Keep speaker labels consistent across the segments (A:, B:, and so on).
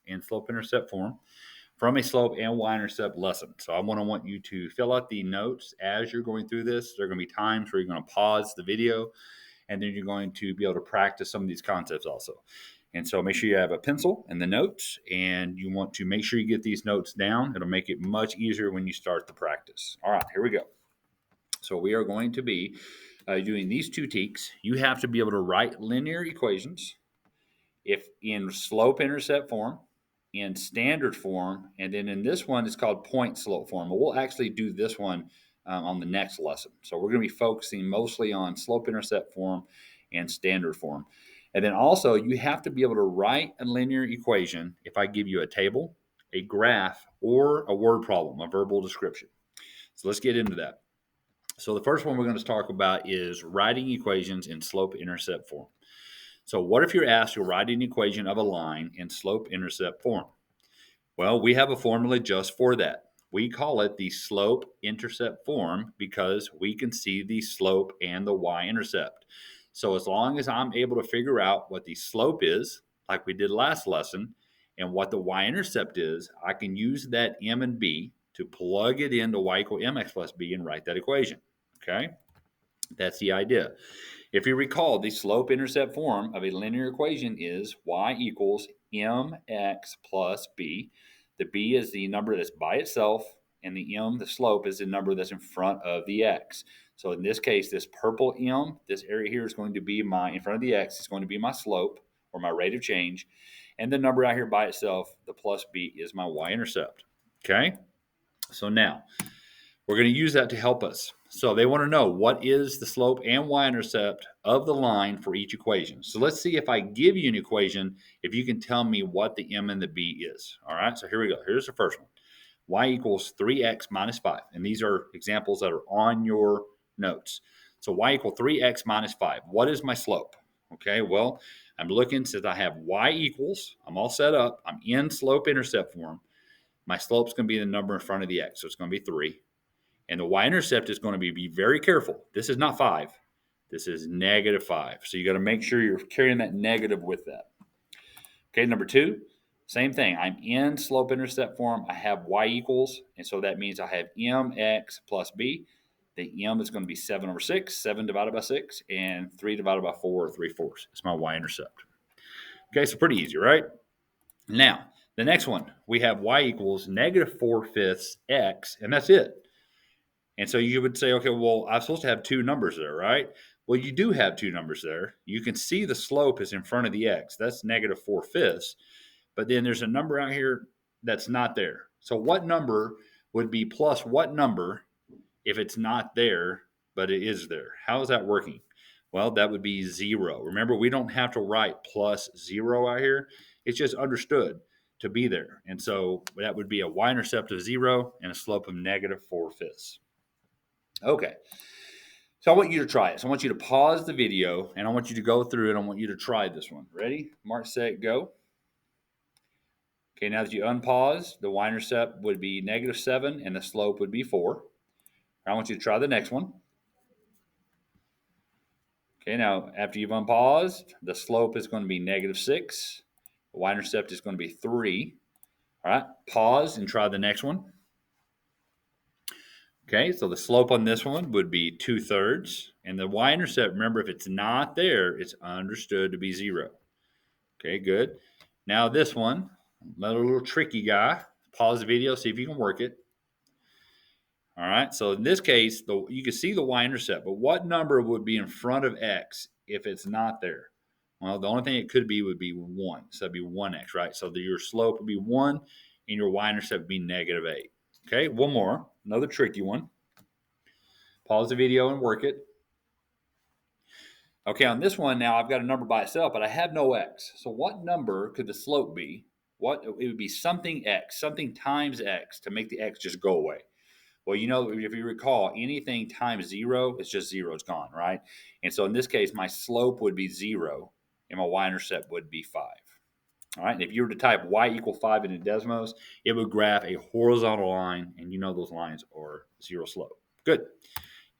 A: in slope-intercept form from a slope and y-intercept lesson. So I'm going to want you to fill out the notes as you're going through this. There are going to be times where you're going to pause the video, and then you're going to be able to practice some of these concepts also. And so make sure you have a pencil and the notes, and you want to make sure you get these notes down. It'll make it much easier when you start the practice. All right, here we go. So we are going to be doing these two teaks. You have to be able to write linear equations if in slope-intercept form, in standard form, and then in this one, it's called point slope form. But we'll actually do this one on the next lesson. So we're going to be focusing mostly on slope-intercept form and standard form. And then also, you have to be able to write a linear equation if I give you a table, a graph, or a word problem, a verbal description. So let's get into that. So the first one we're going to talk about is writing equations in slope-intercept form. So what if you're asked to write an equation of a line in slope-intercept form? Well, we have a formula just for that. We call it the slope-intercept form because we can see the slope and the y-intercept. So as long as I'm able to figure out what the slope is, like we did last lesson, and what the y-intercept is, I can use that m and b to plug it into y equal mx plus b and write that equation. Okay? That's the idea. If you recall, the slope-intercept form of a linear equation is y equals mx plus b. The b is the number that's by itself, and the m, the slope, is the number that's in front of the x. So in this case, this purple m, this area here is going to be in front of the x, is going to be my slope, or my rate of change. And the number out here by itself, the plus b, is my y-intercept. Okay? So now, we're going to use that to help us. So they want to know what is the slope and y-intercept of the line for each equation. So let's see if I give you an equation, if you can tell me what the m and the b is. All right, so here we go. Here's the first one. Y equals 3x minus 5. And these are examples that are on your notes. So y equals 3x minus 5. What is my slope? Okay, well, I'm looking, since I have y equals, I'm all set up. I'm in slope-intercept form. My slope's going to be the number in front of the x, so it's going to be 3. And the y-intercept is going to be very careful. This is not 5. This is negative 5. So you got to make sure you're carrying that negative with that. Okay, number 2, same thing. I'm in slope-intercept form. I have y equals, and so that means I have mx plus b. The m is going to be 7 over 6, 7 divided by 6, and 3 divided by 4, or 3/4. It's my y-intercept. Okay, so pretty easy, right? Now, the next one, we have y equals negative 4/5 x, and that's it. And so you would say, okay, well, I'm supposed to have two numbers there, right? Well, you do have two numbers there. You can see the slope is in front of the x. That's negative 4/5. But then there's a number out here that's not there. So what number would be plus what number if it's not there, but it is there? How is that working? Well, that would be 0. Remember, we don't have to write plus 0 out here. It's just understood to be there. And so that would be a y-intercept of 0 and a slope of negative 4/5. Okay, so I want you to try it. So I want you to pause the video, and I want you to go through it. I want you to try this one. Ready? Mark, set, go. Okay, now that you unpause, the y-intercept would be negative 7, and the slope would be 4. I want you to try the next one. Okay, now after you've unpaused, the slope is going to be negative 6. The y-intercept is going to be 3. All right, pause and try the next one. Okay, so the slope on this one would be 2/3. And the y-intercept, remember, if it's not there, it's understood to be 0. Okay, good. Now this one, another little tricky guy. Pause the video, see if you can work it. All right, so in this case, you can see the y-intercept, but what number would be in front of x if it's not there? Well, the only thing it could be would be 1. So that'd be 1x, right? So your slope would be 1, and your y-intercept would be negative 8. Okay, one more, another tricky one. Pause the video and work it. Okay, on this one now, I've got a number by itself, but I have no x. So what number could the slope be? It would be something x, something times x to make the x just go away. Well, you know, if you recall, anything times 0, it's just 0. It's gone, right? And so in this case, my slope would be 0, and my y-intercept would be 5. All right, and if you were to type y equal 5 into Desmos, it would graph a horizontal line, and you know those lines are 0 slope. Good.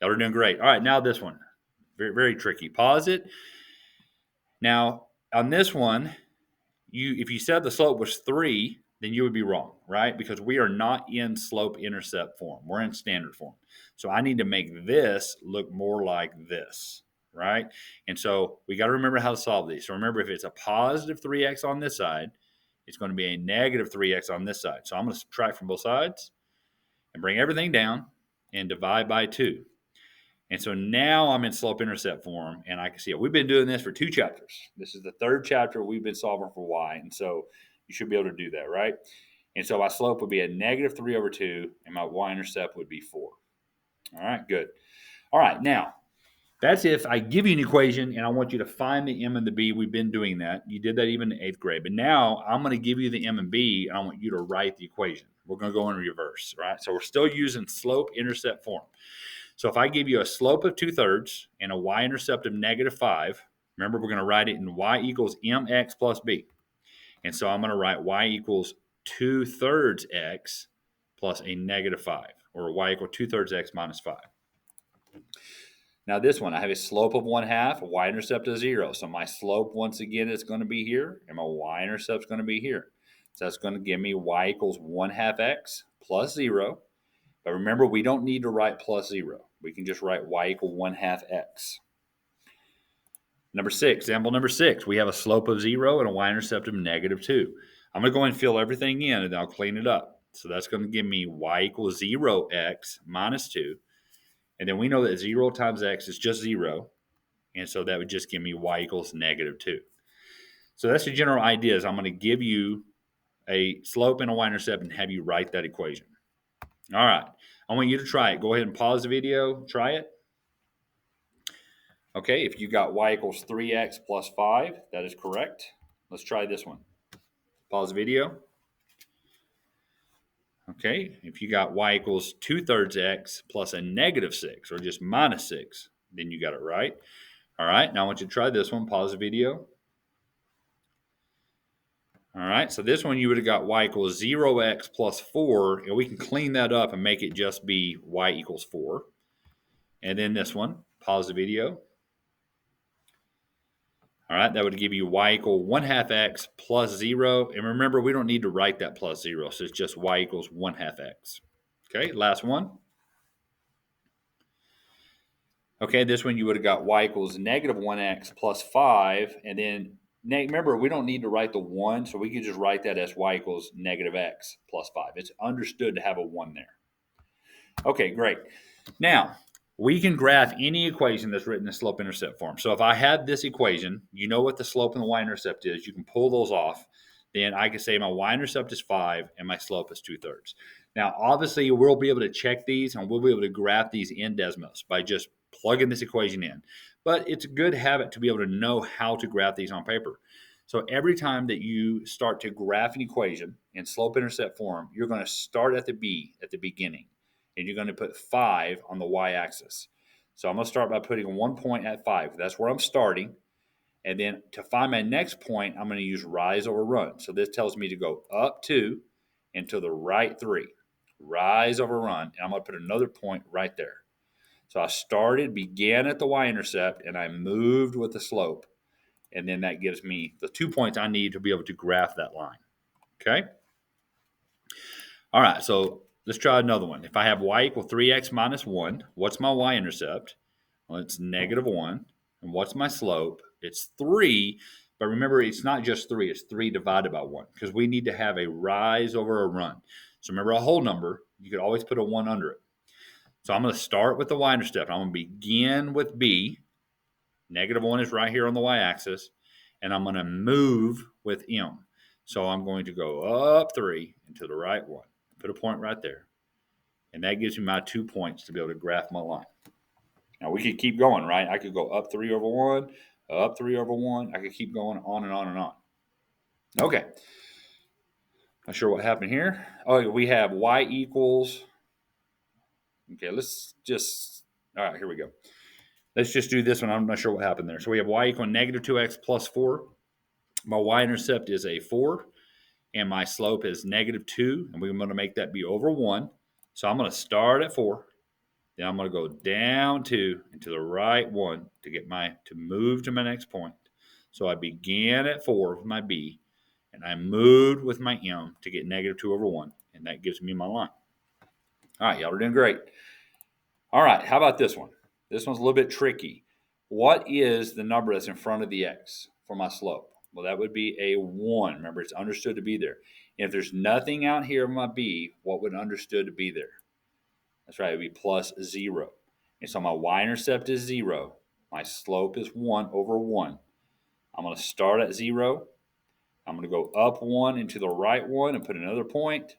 A: Y'all are doing great. All right, now this one. Very, very tricky. Pause it. Now, on this one, if you said the slope was 3, then you would be wrong, right? Because we are not in slope intercept form. We're in standard form. So I need to make this look more like this, right? And so we got to remember how to solve these. So remember, if it's a positive 3x on this side, it's going to be a negative 3x on this side. So I'm going to subtract from both sides and bring everything down and divide by 2. And so now I'm in slope intercept form, and I can see it. We've been doing this for 2 chapters. This is the 3rd chapter we've been solving for y, and so you should be able to do that, right? And so my slope would be a negative 3 over 2, and my y-intercept would be 4. All right, good. All right, now, that's if I give you an equation, and I want you to find the m and the b. We've been doing that. You did that even in 8th grade. But now I'm going to give you the m and b, and I want you to write the equation. We're going to go in reverse, right? So we're still using slope-intercept form. So if I give you a slope of 2/3 and a y-intercept of -5, remember we're going to write it in y equals mx plus b. And so I'm going to write y equals 2/3 x plus a -5, or y equal 2/3 x minus 5. Now this one, I have a slope of 1/2, a y-intercept of 0. So my slope, once again, is going to be here, and my y-intercept is going to be here. So that's going to give me y equals 1/2 x plus 0. But remember, we don't need to write plus 0. We can just write y equal 1/2 x. Number 6, example number 6, we have a slope of 0 and a y-intercept of -2. I'm going to go and fill everything in, and then I'll clean it up. So that's going to give me y equals 0x minus 2. And then we know that 0 times x is just 0. And so that would just give me y equals -2. So that's the general idea. Is I'm going to give you a slope and a y-intercept and have you write that equation. All right. I want you to try it. Go ahead and pause the video. Try it. Okay. If you got y equals 3x plus 5, that is correct. Let's try this one. Pause the video. Okay. If you got y equals 2/3 x plus a -6, or just -6, then you got it right. All right. Now I want you to try this one. Pause the video. All right, so this one you would have got y equals 0x plus 4, and we can clean that up and make it just be y equals 4. And then this one, pause the video. All right, that would give you y equal 1/2 x plus 0. And remember, we don't need to write that plus 0, so it's just y equals 1/2 x. Okay, last one. Okay, this one you would have got y equals -1x plus 5, and then remember, we don't need to write the 1, so we can just write that as y equals -x plus 5. It's understood to have a 1 there. Okay, great. Now, we can graph any equation that's written in slope-intercept form. So if I had this equation, you know what the slope and the y-intercept is. You can pull those off. Then I can say my y-intercept is 5 and my slope is 2/3. Now, obviously, we'll be able to check these and we'll be able to graph these in Desmos by just plugging this equation in. But it's a good habit to be able to know how to graph these on paper. So every time that you start to graph an equation in slope-intercept form, you're going to start at the beginning, and you're going to put 5 on the y-axis. So I'm going to start by putting 1 point at 5. That's where I'm starting. And then to find my next point, I'm going to use rise over run. So this tells me to go up 2 and to the right 3. Rise over run. And I'm going to put another point right there. So I began at the y-intercept, and I moved with the slope. And then that gives me the 2 points I need to be able to graph that line. Okay? All right, so let's try another one. If I have y equal 3x minus 1, what's my y-intercept? Well, it's -1. And what's my slope? It's 3. But remember, it's not just 3. It's 3 divided by 1, because we need to have a rise over a run. So remember, a whole number, you could always put a 1 under it. So I'm going to start with the y-intercept. I'm going to begin with b. -1 is right here on the y-axis. And I'm going to move with m. So I'm going to go up 3 and to the right 1. Put a point right there. And that gives me my 2 points to be able to graph my line. Now, we could keep going, right? I could go up 3 over 1, up 3 over 1. I could keep going on and on and on. Okay. Not sure what happened here. Oh, we have y equals. Okay, all right, here we go. Let's just do this one. I'm not sure what happened there. So we have y equal -2x plus 4. My y-intercept is a 4. And my slope is -2, and we're going to make that be over 1. So I'm going to start at 4. Then I'm going to go down 2 and to the right 1 to move to my next point. So I began at 4 with my b, and I moved with my m to get negative 2 over 1, and that gives me my line. All right, y'all are doing great. All right, how about this one? This one's a little bit tricky. What is the number that's in front of the x for my slope? Well, that would be a 1. Remember, it's understood to be there. And if there's nothing out here on my b, what would understood to be there? That's right, it would be plus 0. And so my y-intercept is 0. My slope is 1 over 1. I'm going to start at 0. I'm going to go up 1 into the right 1 and put another point.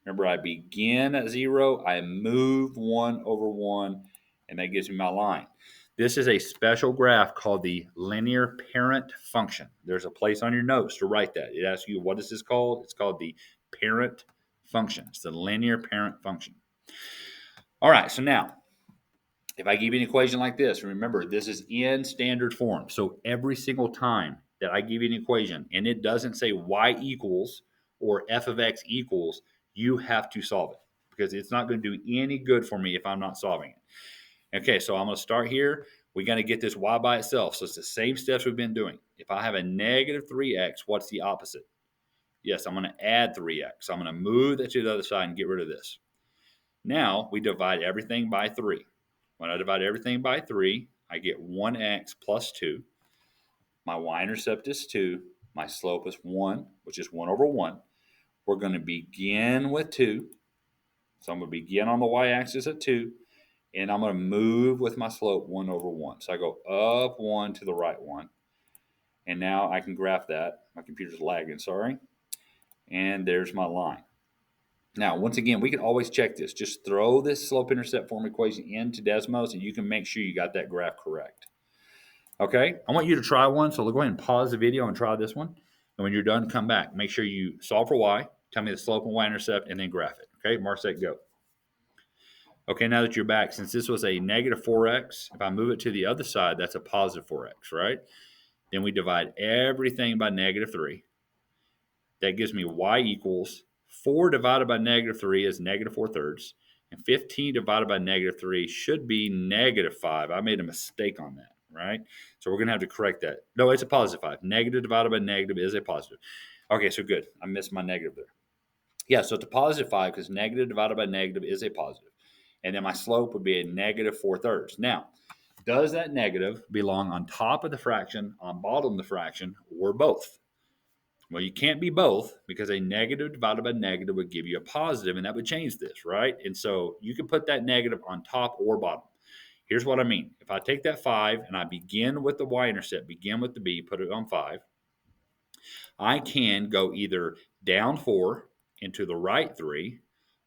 A: Remember, I begin at 0. I move 1 over 1, and that gives me my line. This is a special graph called the linear parent function. There's a place on your notes to write that. It asks you, what is this called? It's called the parent function. It's the linear parent function. All right, so now, if I give you an equation like this, remember, this is in standard form. So every single time that I give you an equation, and it doesn't say y equals or f of x equals, you have to solve it, because it's not going to do any good for me if I'm not solving it. Okay, so I'm going to start here. We're going to get this y by itself. So it's the same steps we've been doing. If I have a negative 3x, what's the opposite? Yes, I'm going to add 3x. So I'm going to move that to the other side and get rid of this. Now we divide everything by 3. When I divide everything by 3, I get 1x plus 2. My y-intercept is 2. My slope is 1, which is 1 over 1. We're going to begin with 2. So I'm going to begin on the y-axis at 2. And I'm going to move with my slope 1 over 1. So I go up 1 to the right 1. And now I can graph that. My computer's lagging, sorry. And there's my line. Now, once again, we can always check this. Just throw this slope-intercept form equation into Desmos, and you can make sure you got that graph correct. Okay, I want you to try one, so go ahead and pause the video and try this one. And when you're done, come back. Make sure you solve for y, tell me the slope and y-intercept, and then graph it. Okay, mark, set, go. Okay, now that you're back, since this was a negative 4x, if I move it to the other side, that's a positive 4x, right? Then we divide everything by negative 3. That gives me y equals 4 divided by negative 3 is negative 4/3. And 15 divided by negative 3 should be negative 5. I made a mistake on that, right? So we're going to have to correct that. No, it's a positive 5. Negative divided by negative is a positive. Okay, so good. I missed my negative there. Yeah, so it's a positive 5 because negative divided by negative is a positive. And then my slope would be a negative 4/3. Now, does that negative belong on top of the fraction, on bottom of the fraction, or both? Well, you can't be both, because a negative divided by negative would give you a positive, and that would change this, right? And so you can put that negative on top or bottom. Here's what I mean. If I take that 5 and I begin with the y-intercept, begin with the b, put it on 5, I can go either down 4 into the right 3,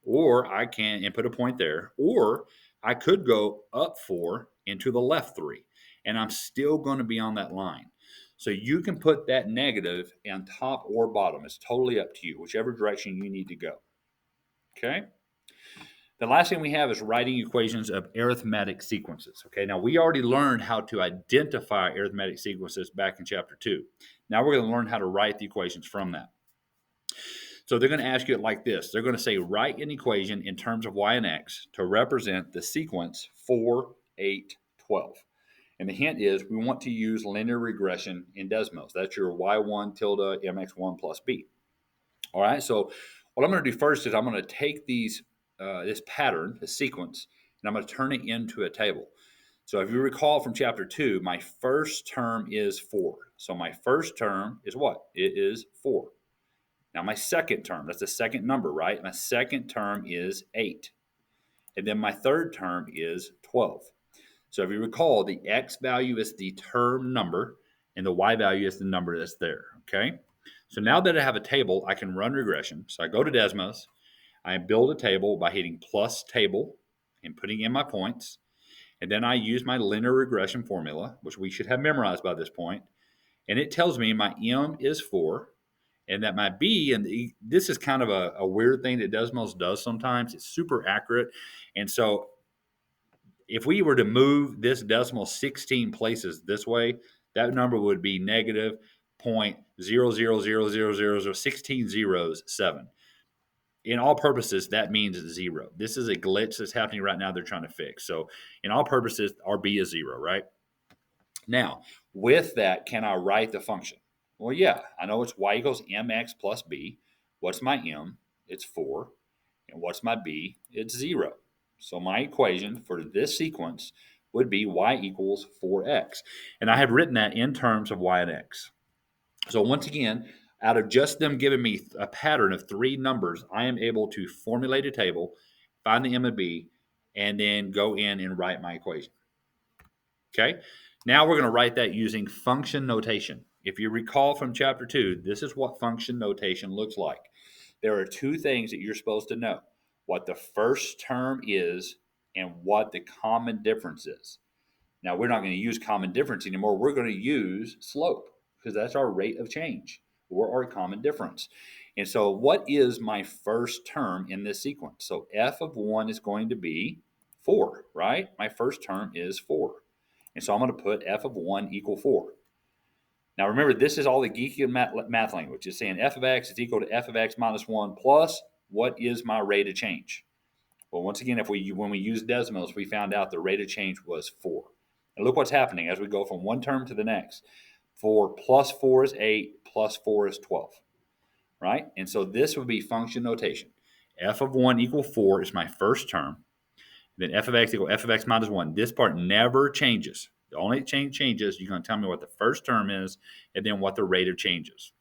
A: or I can, and put a point there, or I could go up 4 into the left 3, and I'm still going to be on that line. So you can put that negative on top or bottom. It's totally up to you, whichever direction you need to go. Okay? The last thing we have is writing equations of arithmetic sequences. Okay, now we already learned how to identify arithmetic sequences back in chapter 2. Now we're going to learn how to write the equations from that. So they're going to ask you it like this. They're going to say, write an equation in terms of y and x to represent the sequence 4, 8, 12. And the hint is we want to use linear regression in Desmos. That's your y1 tilde mx1 plus b. All right, so what I'm going to do first is I'm going to take these this pattern, the sequence, and I'm going to turn it into a table. So if you recall from chapter 2, my first term is 4. So my first term is what? It is 4. Now my second term, that's the second number, right? My second term is 8. And then my third term is 12. So if you recall, the x value is the term number, and the y value is the number that's there, okay? So now that I have a table, I can run regression. So I go to Desmos, I build a table by hitting plus table and putting in my points, and then I use my linear regression formula, which we should have memorized by this point, and it tells me my m is 4, and that my b, and this is kind of a weird thing that Desmos does sometimes. It's super accurate, and so if we were to move this decimal 16 places this way, that number would be negative 0.000016 zeros 7. In all purposes, that means 0. This is a glitch that's happening right now they're trying to fix. So in all purposes, our b is 0, right? Now, with that, can I write the function? Well, yeah, I know it's y equals mx plus b. What's my m? It's 4. And what's my b? It's 0. So my equation for this sequence would be y equals 4x. And I have written that in terms of y and x. So once again, out of just them giving me a pattern of 3 numbers, I am able to formulate a table, find the m and b, and then go in and write my equation. Okay? Now we're going to write that using function notation. If you recall from chapter 2, this is what function notation looks like. There are 2 things that you're supposed to know: what the first term is and what the common difference is. Now, we're not going to use common difference anymore. We're going to use slope because that's our rate of change or our common difference. And so what is my first term in this sequence? So f of 1 is going to be 4, right? My first term is 4. And so I'm going to put f of 1 equal 4. Now remember, this is all the geeky math language. It's saying f of x is equal to f of x minus 1 plus what is my rate of change? Well, once again, when we use decimals, we found out the rate of change was 4. And look what's happening as we go from one term to the next. 4 plus 4 is 8, plus 4 is 12, right? And so this would be function notation. F of 1 equal 4 is my first term. Then f of x equal f of x minus 1. This part never changes. The only changes, you're going to tell me what the first term is and then what the rate of change is.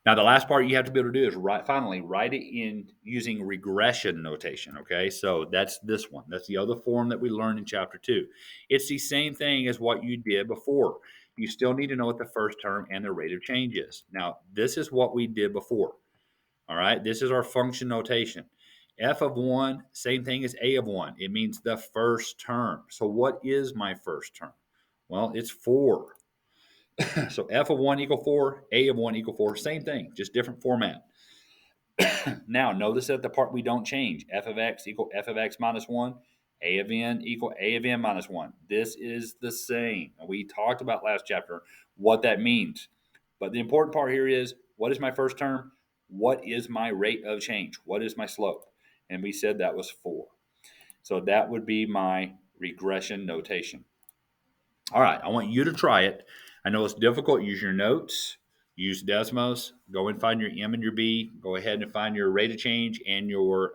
A: Now, the last part you have to be able to do is finally write it in using regression notation, okay? So that's this one. That's the other form that we learned in chapter 2. It's the same thing as what you did before. You still need to know what the first term and the rate of change is. Now, this is what we did before, all right? This is our function notation. F of 1, same thing as A of 1. It means the first term. So what is my first term? Well, it's 4. So f of 1 equal 4, a of 1 equal 4, same thing, just different format. Now, notice that the part we don't change, f of x equal f of x minus 1, a of n equal a of n minus 1. This is the same. We talked about last chapter what that means. But the important part here is, what is my first term? What is my rate of change? What is my slope? And we said that was 4. So that would be my regression notation. All right, I want you to try it. I know it's difficult. Use your notes. Use Desmos. Go and find your M and your B. Go ahead and find your rate of change and your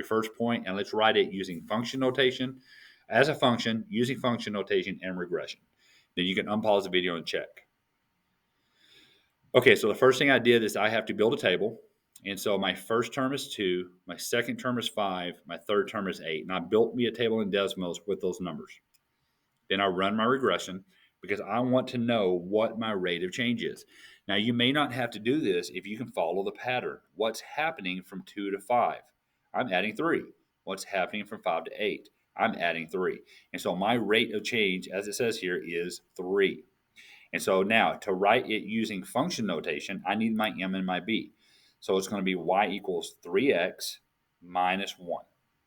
A: first point, and let's write it using function notation as a function, using function notation and regression. Then you can unpause the video and check. Okay, so the first thing I did is I have to build a table. And so my first term is 2, my second term is 5, my third term is 8. And I built me a table in Desmos with those numbers. Then I run my regression because I want to know what my rate of change is. Now, you may not have to do this if you can follow the pattern. What's happening from 2 to 5? I'm adding 3. What's happening from 5 to 8? I'm adding 3. And so my rate of change, as it says here, is 3. And so now to write it using function notation, I need my m and my b. So it's going to be y equals 3x minus 1.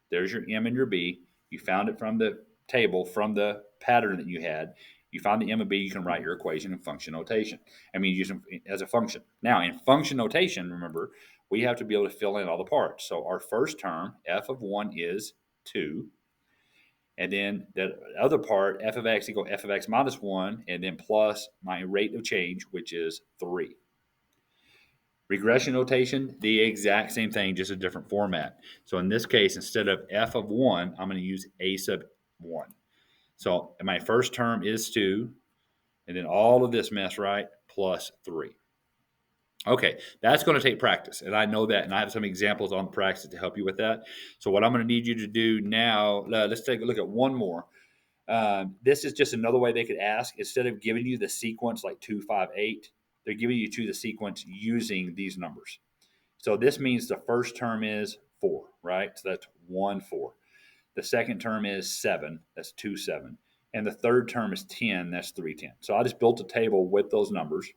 A: There's your m and your b. You found it from the table, from the pattern that you had. You found the m and b, you can write your equation in function notation. Use them as a function. Now, in function notation, remember, we have to be able to fill in all the parts. So our first term, f of 1 is 2. And then the other part, f of x equal f of x minus 1, and then plus my rate of change, which is 3. Regression notation, the exact same thing, just a different format. So in this case, instead of f of 1, I'm going to use a sub 1. So my first term is 2, and then all of this mess, right, plus 3. Okay, that's going to take practice, and I know that, and I have some examples on practice to help you with that. So what I'm going to need you to do now, let's take a look at one more. This is just another way they could ask. Instead of giving you the sequence like 2, 5, 8, they're giving you the sequence using these numbers. So this means the first term is 4, right? So that's 1, 4. The second term is 7. That's 2, 7. And the third term is 10. That's 3, 10. So I just built a table with those numbers.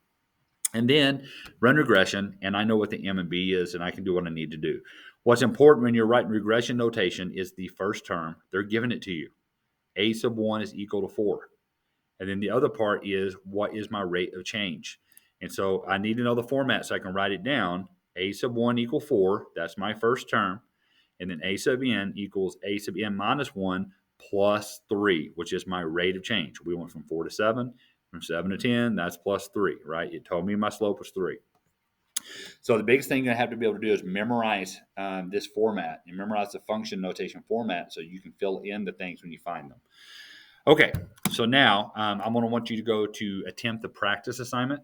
A: And then run regression, and I know what the M and B is, and I can do what I need to do. What's important when you're writing regression notation is the first term. They're giving it to you. A sub 1 is equal to 4. And then the other part is, what is my rate of change? And so I need to know the format so I can write it down. A sub 1 equal 4. That's my first term. And then A sub n equals A sub n minus 1 plus 3, which is my rate of change. We went from 4 to 7. From 7 to 10, that's plus 3, right? It told me my slope was 3. So the biggest thing you have to be able to do is memorize this format and memorize the function notation format so you can fill in the things when you find them. Okay, so now I'm going to want you to go to attempt the practice assignment.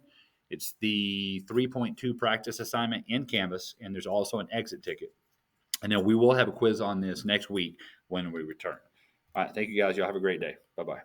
A: It's the 3.2 practice assignment in Canvas, and there's also an exit ticket. And then we will have a quiz on this next week when we return. All right, thank you guys. Y'all have a great day. Bye-bye.